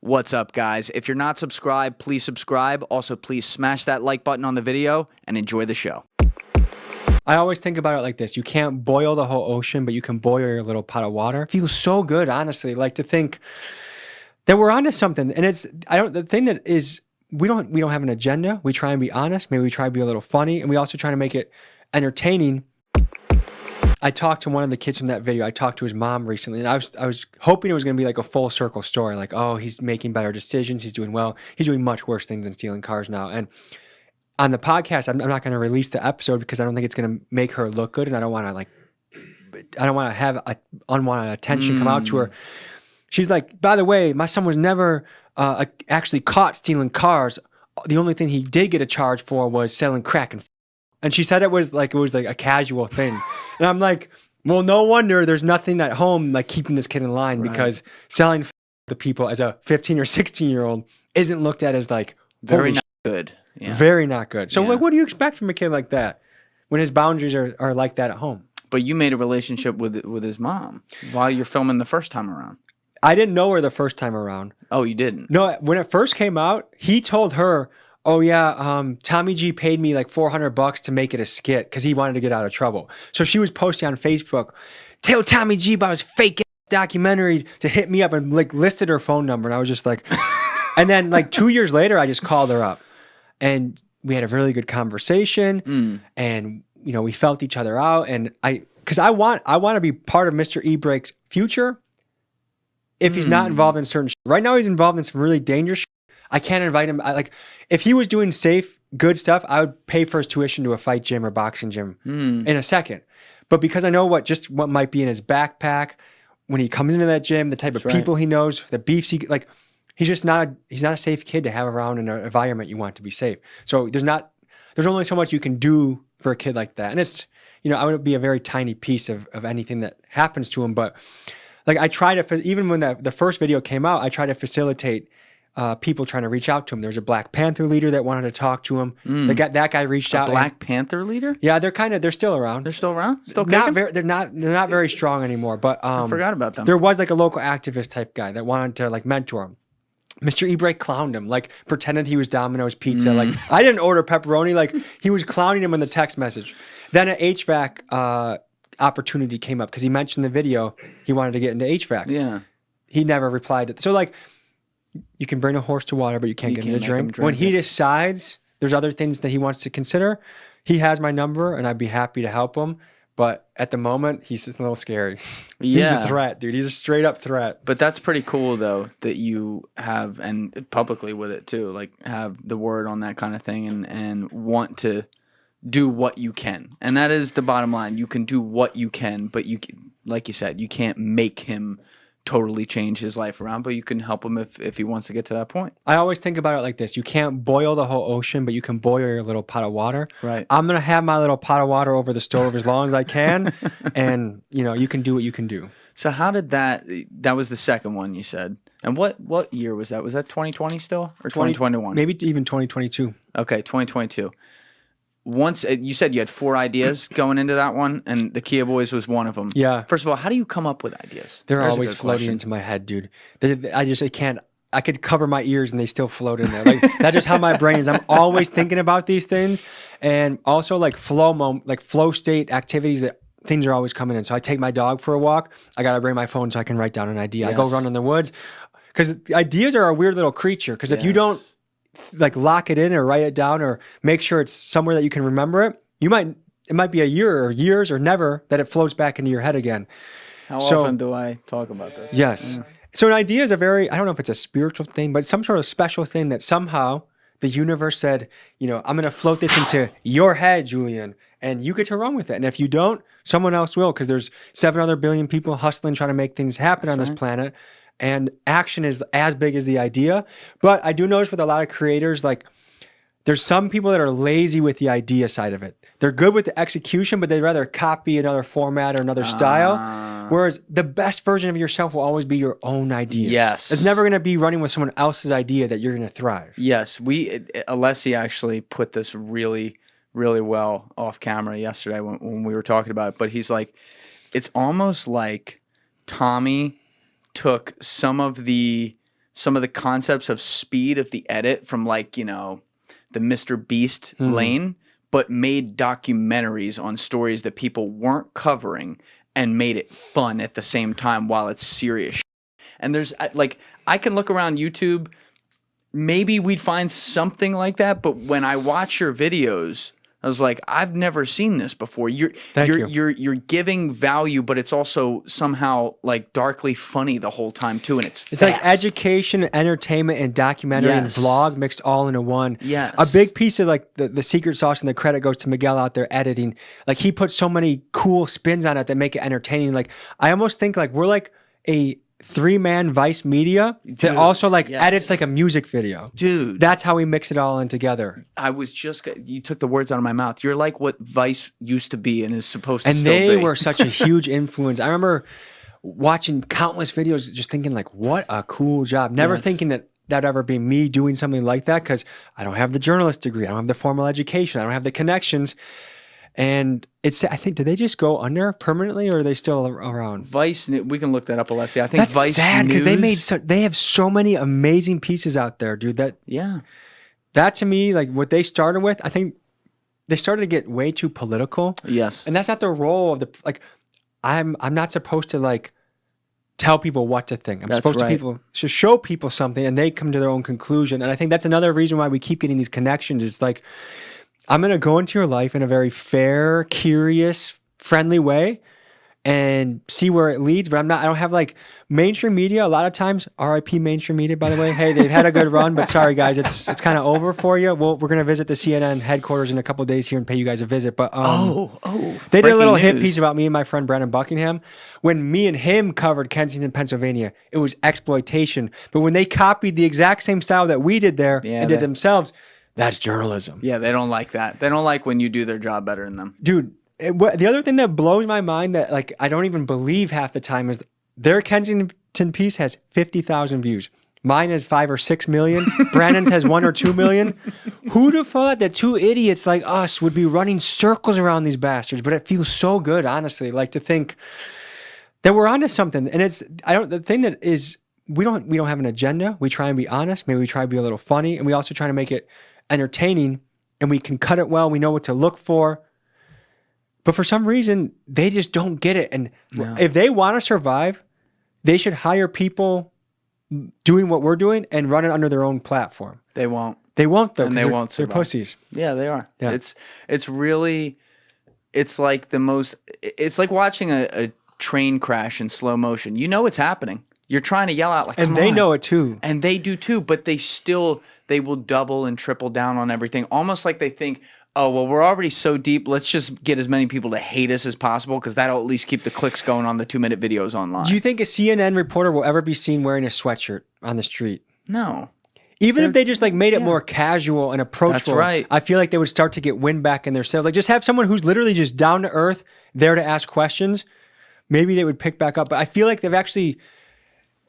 What's up, guys? If you're not subscribed, please subscribe. Also, please smash that like button on the video and enjoy the show. I always think about it like this. You can't boil the whole ocean, but you can boil your little pot of water. It feels so good, honestly, like to think that we're onto something. And the thing that is, we don't have an agenda. We try and be honest. Maybe we try to be a little funny, and we also try to make it entertaining. I talked to one of the kids from that video. I talked to his mom recently, and I was hoping it was going to be like a full circle story. Like, oh, he's making better decisions. He's doing well. He's doing much worse things than stealing cars now. And on the podcast, I'm not going to release the episode because I don't think it's going to make her look good, and I don't want to have unwanted attention come out to her. She's like, by the way, my son was never actually caught stealing cars. The only thing he did get a charge for was selling crack and she said it was like a casual thing. And I'm like, well, no wonder there's nothing at home like keeping this kid in line, right? Because selling to people as a 15 or 16-year-old isn't looked at as like very not good. Yeah. Very not good. So like, what do you expect from a kid like that when his boundaries are like that at home? But you made a relationship with his mom while you're filming the first time around. I didn't know her the first time around. Oh, you didn't? No, when it first came out, he told her, oh yeah, Tommy G paid me like $400 to make it a skit because he wanted to get out of trouble. So she was posting on Facebook, tell Tommy G about his fake documentary to hit me up, and like listed her phone number. And I was just like, and then like 2 years later, I just called her up and we had a really good conversation and, you know, we felt each other out. And because I want to be part of Mr. E-Break's future if he's not involved in certain shit. Right now, he's involved in some really dangerous shit. I can't invite him. If he was doing safe, good stuff, I would pay for his tuition to a fight gym or boxing gym in a second. But because I know what might be in his backpack when he comes into that gym, the type of people he knows, the beefs he's not a safe kid to have around in an environment you want to be safe. So there's only so much you can do for a kid like that. And it's, you know, I would be a very tiny piece of anything that happens to him. But like I try to, even when the first video came out, I try to facilitate people trying to reach out to him. There was a Black Panther leader that wanted to talk to him. That guy reached out. Black Panther leader? Yeah, they're still around. They're still around? Still kicking? They're not very strong anymore. But I forgot about them. There was like a local activist type guy that wanted to like mentor him. Mr. E-Break clowned him, like pretended he was Domino's Pizza. Like I didn't order pepperoni. Like he was clowning him in the text message. Then an HVAC opportunity came up because he mentioned the video he wanted to get into HVAC. Yeah, he never replied. So like, you can bring a horse to water, but you can't get him to drink. When he decides there's other things that he wants to consider, he has my number, and I'd be happy to help him. But at the moment, he's a little scary. Yeah. He's a threat, dude. He's a straight up threat. But that's pretty cool, though, that you have, and publicly with it, too, like have the word on that kind of thing and want to do what you can. And that is the bottom line. You can do what you can, but like you said, you can't make him totally change his life around, but you can help him if he wants to get to that point. I always think about it like this. You can't boil the whole ocean, but you can boil your little pot of water. Right. I'm going to have my little pot of water over the stove as long as I can. And, you know, you can do what you can do. So how did that was the second one you said. And what year was that? Was that 2020 still or 2021? Maybe even 2022. Okay, 2022. Once you said you had 4 ideas going into that one, and the Kia Boys was one of them. Yeah. First of all, how do you come up with ideas? They're always floating into my head, dude. I can't. I could cover my ears and they still float in there. Like that's just how my brain is. I'm always thinking about these things, and also like flow state activities that things are always coming in. So I take my dog for a walk. I gotta bring my phone so I can write down an idea. Yes. I go run in the woods because ideas are a weird little creature. Because if you don't like lock it in or write it down or make sure it's somewhere that you can remember it, it might be a year or years or never that it floats back into your head again. How often do I talk about this? Yes. Yeah. So an idea is I don't know if it's a spiritual thing, but some sort of special thing that somehow the universe said, you know, I'm going to float this into your head, Julian, and you get to run with it. And if you don't, someone else will, because there's 7 other billion people hustling, trying to make things happen on this planet. And action is as big as the idea. But I do notice with a lot of creators, like there's some people that are lazy with the idea side of it. They're good with the execution, but they'd rather copy another format or another style. Whereas the best version of yourself will always be your own idea. Yes. It's never going to be running with someone else's idea that you're going to thrive. Yes. Alessi actually put this really, really well off camera yesterday when we were talking about it. But he's like, it's almost like Tommy took some of the some of the concepts of speed of the edit from like, you know, the Mr. Beast lane, but made documentaries on stories that people weren't covering and made it fun at the same time while it's serious. And there's like, I can look around YouTube, maybe we'd find something like that, but when I watch your videos, I was like, I've never seen this before. You're giving value, but it's also somehow like darkly funny the whole time too, and it's fast. like education, entertainment, and documentary and vlog mixed all into one. Yes. A big piece of like the secret sauce and the credit goes to Miguel out there editing. Like he puts so many cool spins on it that make it entertaining. Like I almost think like we're like a 3-man Vice Media that also like edits like a music video. Dude. That's how we mix it all in together. I was just, you took the words out of my mouth. You're like what Vice used to be and is supposed to still be. And they were such a huge influence. I remember watching countless videos just thinking like, what a cool job. Never thinking that that'd ever be me doing something like that because I don't have the journalist degree. I don't have the formal education. I don't have the connections. And it's, I think, did they just go under permanently or are they still around? Vice, we can look that up, Alessia. I think that's Vice sad because News, they have so many amazing pieces out there, dude. That to me, like what they started with, I think they started to get way too political. Yes. And that's not the role of the, like, I'm not supposed to like tell people what to think. I'm supposed to show people something and they come to their own conclusion. And I think that's another reason why we keep getting these connections. It's like, I'm going to go into your life in a very fair, curious, friendly way and see where it leads. But I don't have like mainstream media. A lot of times, RIP mainstream media, by the way. Hey, they've had a good run, but sorry guys, it's kind of over for you. Well, we're going to visit the CNN headquarters in a couple of days here and pay you guys a visit. But they did a little hit piece about me and my friend Brandon Buckingham. When me and him covered Kensington, Pennsylvania, it was exploitation. But when they copied the exact same style that we did there and did themselves, that's journalism. Yeah, they don't like that. They don't like when you do their job better than them. Dude, the other thing that blows my mind that like I don't even believe half the time is their Kensington piece has 50,000 views. Mine has 5 or 6 million. Brandon's has 1 or 2 million. Who'd have thought that 2 idiots like us would be running circles around these bastards? But it feels so good, honestly, like to think that we're onto something. And the thing that is, we don't have an agenda. We try and be honest. Maybe we try to be a little funny. And we also try to make it entertaining and we can cut it well. We know what to look for. But for some reason, they just don't get it. And if they want to survive, they should hire people doing what we're doing and run it under their own platform. They won't. They won't though. And they won't survive. They're pussies. Yeah, they are. Yeah. It's really, it's like it's like watching a train crash in slow motion. You know it's happening. You're trying to yell out like, and they know it too. And they do too, but they will double and triple down on everything. Almost like they think, oh, well, we're already so deep. Let's just get as many people to hate us as possible because that'll at least keep the clicks going on the 2-minute videos online. Do you think a CNN reporter will ever be seen wearing a sweatshirt on the street? No. Even if they just like made it more casual and approachable, That's right. I feel like they would start to get wind back in their sails. Like just have someone who's literally just down to earth, there to ask questions. Maybe they would pick back up. But I feel like they've actually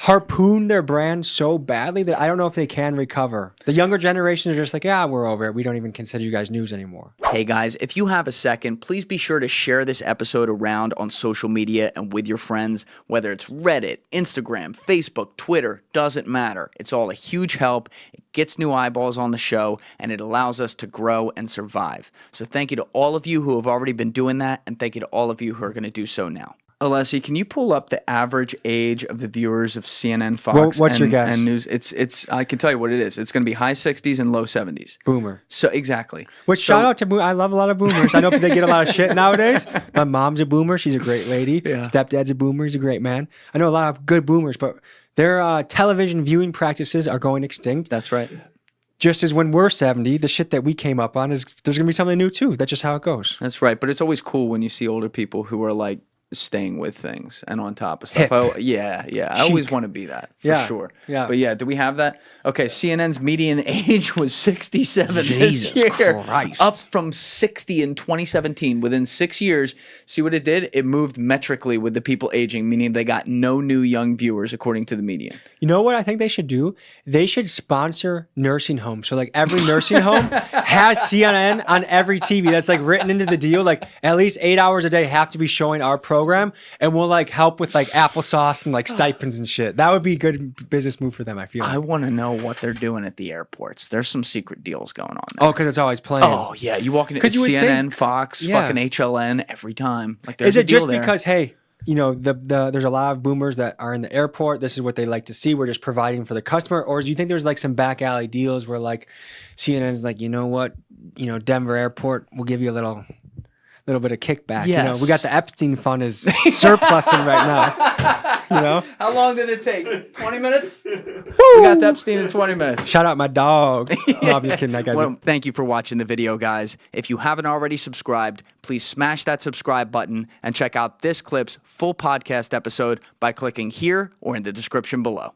harpoon their brand so badly that I don't know if they can recover. The younger generations are just like, yeah, we're over it. We don't even consider you guys news anymore. Hey guys, if you have a second, please be sure to share this episode around on social media and with your friends, whether it's Reddit, Instagram, Facebook, Twitter, doesn't matter. It's all a huge help. It gets new eyeballs on the show and it allows us to grow and survive. So thank you to all of you who have already been doing that and thank you to all of you who are going to do so now. Alessi, can you pull up the average age of the viewers of CNN, Fox, what's your guess? And news? It's. I can tell you what it is. It's going to be high 60s and low 70s. Boomer. So exactly. Which shout out to I love a lot of boomers. I know they get a lot of shit nowadays. My mom's a boomer. She's a great lady. Yeah. Stepdad's a boomer. He's a great man. I know a lot of good boomers, but their television viewing practices are going extinct. That's right. Just as when we're 70, the shit that we came up on is there's going to be something new too. That's just how it goes. That's right. But it's always cool when you see older people who are like staying with things and on top of stuff. Hip. Oh, yeah. I always want to be that for sure. Yeah. But yeah, do we have that? Okay, CNN's median age was 67 Jesus this year. Christ. Up from 60 in 2017. Within 6 years, see what it did? It moved metrically with the people aging, meaning they got no new young viewers according to the median. You know what I think they should do? They should sponsor nursing homes. So like every nursing home has CNN on every TV. That's like written into the deal. Like at least 8 hours a day have to be showing our program. program, and we'll like help with like applesauce and like stipends and shit. That would be a good business move for them, I feel like. I want to know what they're doing at the airports. There's some secret deals going on there. Oh, because it's always playing. Oh, yeah. You walk into 'Cause you would CNN, think- Fox, Yeah. fucking HLN every time. Like, there's Is a it deal just there. because, hey, you know, there's a lot of boomers that are in the airport. This is what they like to see. We're just providing for the customer. Or do you think there's like some back alley deals where like CNN's like, you know what, you know, Denver Airport, we'll give you a little bit of kickback. You know, Yes. we got the Epstein fund is surplusing right now. You know, How long did it take? 20 minutes? We got the Epstein in 20 minutes. shout out my dog. No, I'm just kidding. That guy's Well, thank you for watching the video, guys. If you haven't already subscribed, please smash that subscribe button and check out this clip's full podcast episode by clicking here or in the description below.